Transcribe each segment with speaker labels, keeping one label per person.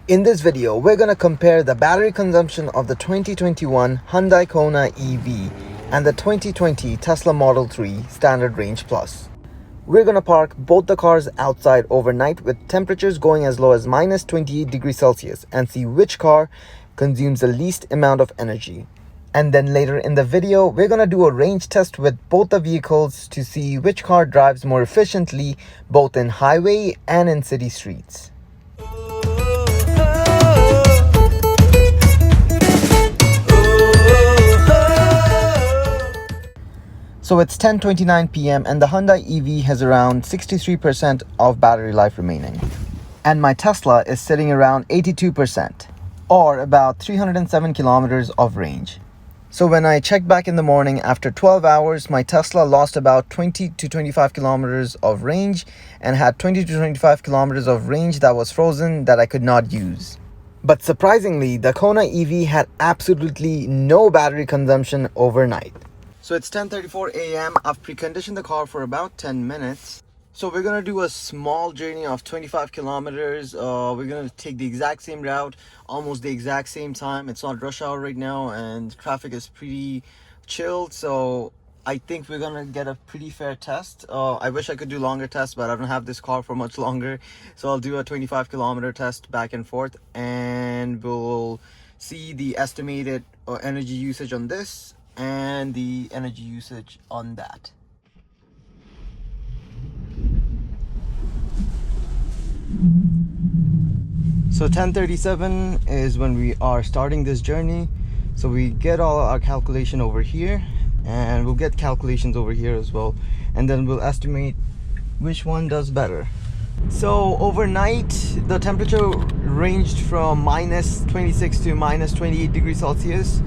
Speaker 1: In this video, we're going to compare the battery consumption of the 2021 Hyundai Kona EV and the 2020 Tesla Model 3 Standard Range Plus. We're going to park both the cars outside overnight with temperatures going as low as minus 28 degrees Celsius and see which car consumes the least amount of energy. And then later in the video, we're going to do a range test with both the vehicles to see which car drives more efficiently both in highway and in city streets. So it's 10:29 p.m. and the Hyundai EV has around 63% of battery life remaining. And my Tesla is sitting around 82%, or about 307 kilometers of range. So when I checked back in the morning after 12 hours, my Tesla lost about 20 to 25 kilometers of range and had 20 to 25 kilometers of range that was frozen that I could not use. But surprisingly, the Kona EV had absolutely no battery consumption overnight. So it's 10:34 a.m. I've preconditioned the car for about 10 minutes. So we're going to do a small journey of 25 kilometers. We're going to take the exact same route, almost the exact same time. It's not rush hour right now and traffic is pretty chilled. So I think we're going to get a pretty fair test. I wish I could do longer tests, but I don't have this car for much longer. So I'll do a 25 kilometer test back and forth and we'll see the estimated energy usage on this and the energy usage on that. So 10:37 is when we are starting this journey. So we get all our calculation over here and we'll get calculations over here as well, and then we'll estimate which one does better. So overnight the temperature ranged from minus 26 to minus 28 degrees Celsius.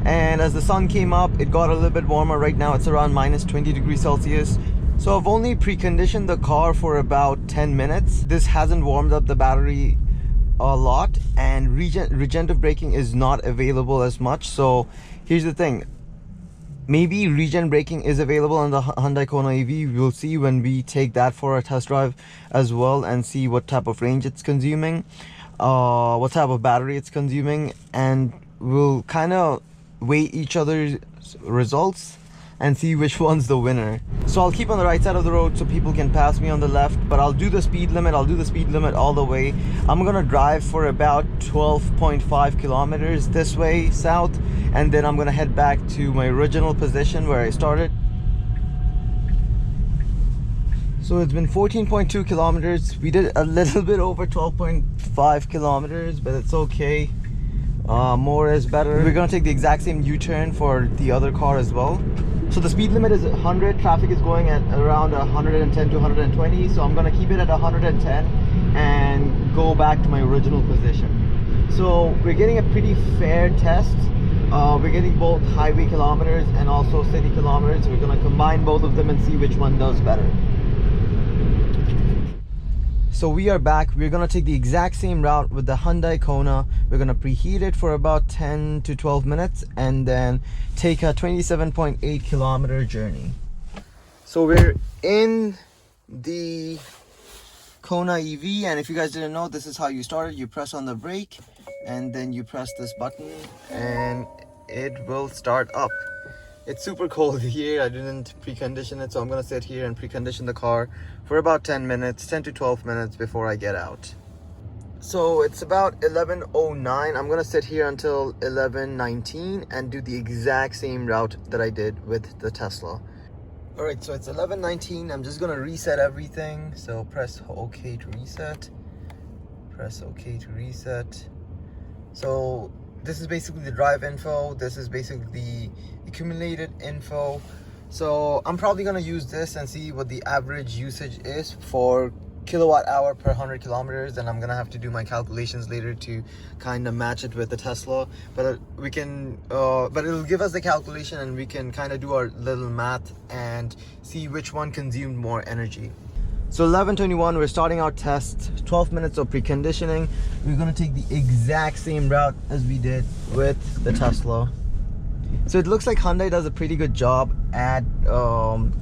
Speaker 1: And as the sun came up, it got a little bit warmer. Right now it's around minus 20 degrees Celsius. So I've only preconditioned the car for about 10 minutes. This hasn't warmed up the battery a lot, and regenerative braking is not available as much. So here's the thing, maybe regen braking is available on the Hyundai Kona EV. We'll see when we take that for a test drive as well and see what type of range it's consuming, what type of battery it's consuming, and we'll kind of weigh each other's results and see which one's the winner. So I'll keep on the right side of the road so people can pass me on the left, but I'll do the speed limit. I'll do the speed limit all the way. I'm gonna drive for about 12.5 kilometers this way south, and then I'm gonna head back to my original position where I started. So it's been 14.2 kilometers. We did a little bit over 12.5 kilometers, but it's okay. More is better. We're gonna take the exact same U-turn for the other car as well. So the speed limit is 100. Traffic is going at around 110 to 120. So I'm gonna keep it at 110 and go back to my original position. So we're getting a pretty fair test. We're getting both highway kilometers and also city kilometers. We're gonna combine both of them and see which one does better. So we are back. We're gonna take the exact same route with the Hyundai Kona. We're gonna preheat it for about 10 to 12 minutes and then take a 27.8 kilometer journey. So we're in the Kona EV, and if you guys didn't know, this is how you start it. You press on the brake and then you press this button and it will start up. It's super cold here. I didn't precondition it, so I'm gonna sit here and precondition the car for about 10 minutes, 10 to 12 minutes before I get out. So it's about 11:09. I'm gonna sit here until 11:19 and do the exact same route that I did with the Tesla. All right, so it's 11:19. I'm just gonna reset everything. So press OK to reset. Press OK to reset. So this is basically the drive info. This is basically the accumulated info. So I'm probably gonna use this and see what the average usage is for kilowatt hour per 100 kilometers, and I'm gonna have to do my calculations later to kind of match it with the Tesla, but we can but it'll give us the calculation and we can kind of do our little math and see which one consumed more energy. So 11:21, we're starting our test. 12 minutes of preconditioning. We're gonna take the exact same route as we did with the Tesla. So it looks like Hyundai does a pretty good job at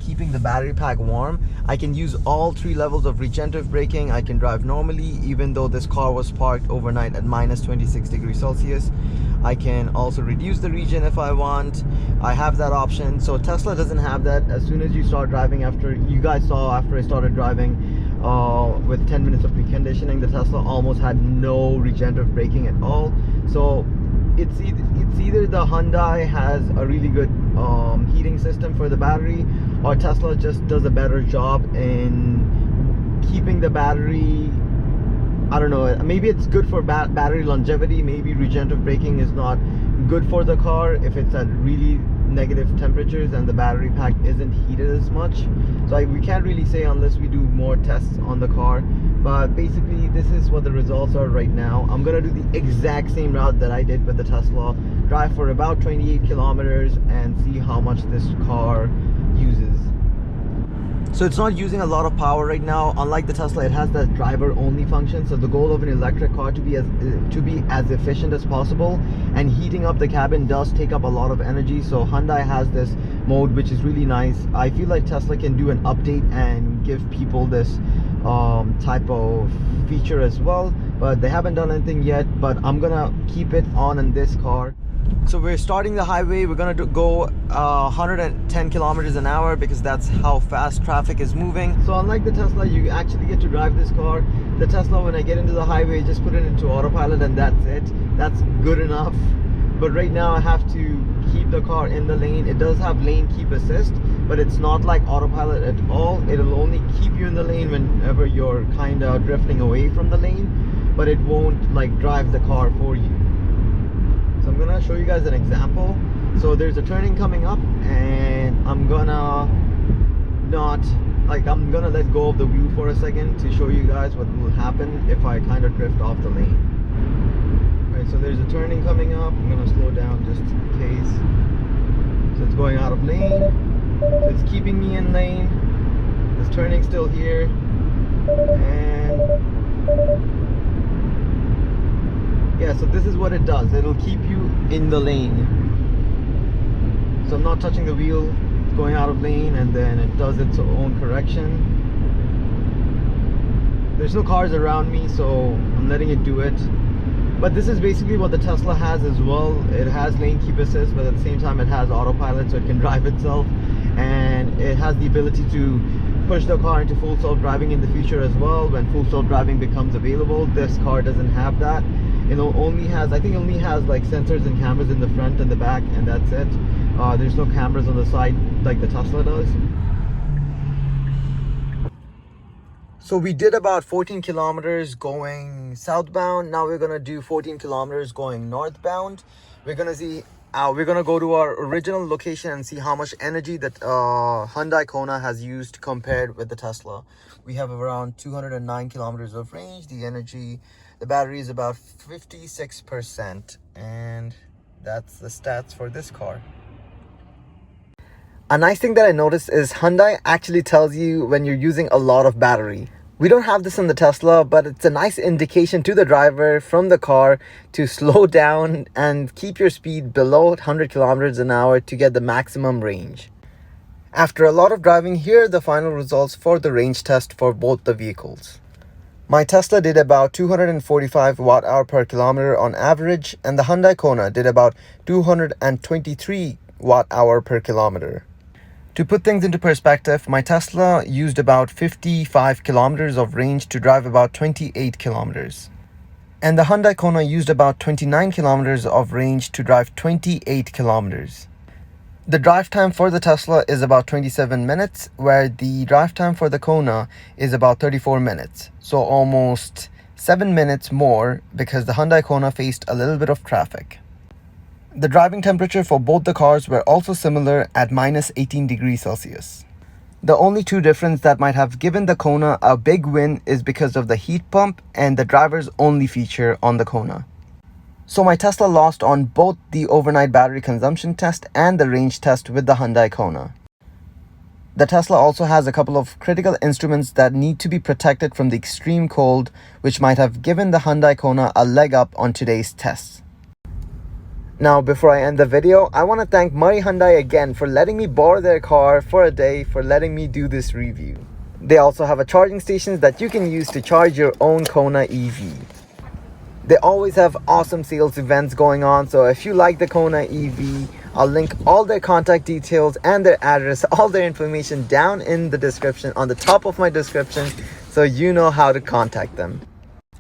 Speaker 1: keeping the battery pack warm. I can use all 3 levels of regenerative braking. I can drive normally even though this car was parked overnight at minus 26 degrees Celsius. I can also reduce the regen if I want. I have that option. So Tesla doesn't have that. As soon as you start driving, after you guys saw after I started driving with 10 minutes of preconditioning, the Tesla almost had no regenerative braking at all. So it's either the Hyundai has a really good heating system for the battery, or Tesla just does a better job in keeping the battery. I don't know, maybe it's good for battery longevity. Maybe regenerative braking is not good for the car if it's at really negative temperatures and the battery pack isn't heated as much. So we can't really say unless we do more tests on the car. But basically this is what the results are right now. I'm gonna do the exact same route that I did with the Tesla, drive for about 28 kilometers and see how much this car uses. So it's not using a lot of power right now. Unlike the Tesla, it has that driver only function. So the goal of an electric car to be as efficient as possible, and heating up the cabin does take up a lot of energy. So Hyundai has this mode which is really nice. I feel like Tesla can do an update and give people this type of feature as well, but they haven't done anything yet. But I'm gonna keep it on in this car. So we're starting the highway. We're gonna go 110 kilometers an hour because that's how fast traffic is moving. So unlike the Tesla, you actually get to drive this car. The Tesla, when I get into the highway, just put it into autopilot and that's it. That's good enough. But right now I have to keep the car in the lane. It does have lane keep assist, but it's not like autopilot at all. It'll only keep you in the lane whenever you're kind of drifting away from the lane, but it won't like drive the car for you. So I'm gonna show you guys an example. So there's a turning coming up and I'm gonna let go of the wheel for a second to show you guys what will happen if I kind of drift off the lane. Alright, so there's a turning coming up. I'm gonna slow down just in case. So it's going out of lane. So it's keeping me in lane. This turning's still here. And yeah, so this is what it does. It'll keep you in the lane. So I'm not touching the wheel, it's going out of lane, and then it does its own correction. There's no cars around me, so I'm letting it do it. But this is basically what the Tesla has as well. It has lane keep assist, but at the same time it has autopilot, so it can drive itself. And it has the ability to push the car into full self-driving in the future as well when full self-driving becomes available. This car doesn't have that. It only has like sensors and cameras in the front and the back, and that's it. There's no cameras on the side like the Tesla does. So we did about 14 kilometers going southbound. Now we're gonna do 14 kilometers going northbound. We're gonna see we're gonna go to our original location and see how much energy that Hyundai Kona has used compared with the Tesla. We have around 209 kilometers of range. The battery is about 56%, and that's the stats for this car. A nice thing that I noticed is Hyundai actually tells you when you're using a lot of battery. We don't have this in the Tesla, but it's a nice indication to the driver from the car to slow down and keep your speed below 100 kilometers an hour to get the maximum range. After a lot of driving, here are the final results for the range test for both the vehicles. My Tesla did about 245 watt-hour per kilometer on average, and the Hyundai Kona did about 223 watt-hour per kilometer. To put things into perspective, my Tesla used about 55 kilometers of range to drive about 28 kilometers. And the Hyundai Kona used about 29 kilometers of range to drive 28 kilometers. The drive time for the Tesla is about 27 minutes, where the drive time for the Kona is about 34 minutes. So almost 7 minutes more because the Hyundai Kona faced a little bit of traffic. The driving temperature for both the cars were also similar at minus 18 degrees Celsius. The only two difference that might have given the Kona a big win is because of the heat pump and the driver's only feature on the Kona. So my Tesla lost on both the overnight battery consumption test and the range test with the Hyundai Kona. The Tesla also has a couple of critical instruments that need to be protected from the extreme cold, which might have given the Hyundai Kona a leg up on today's tests. Now, before I end the video, I want to thank Murray Hyundai again for letting me borrow their car for a day, for letting me do this review. They also have a charging stations that you can use to charge your own Kona EV. They always have awesome sales events going on, so if you like the Kona EV, I'll link all their contact details and their address, all their information down in the description, on the top of my description, so you know how to contact them.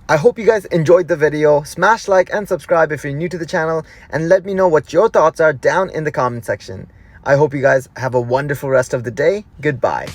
Speaker 1: I hope you guys enjoyed the video. Smash like and subscribe if you're new to the channel, and let me know what your thoughts are down in the comment section. I hope you guys have a wonderful rest of the day. Goodbye.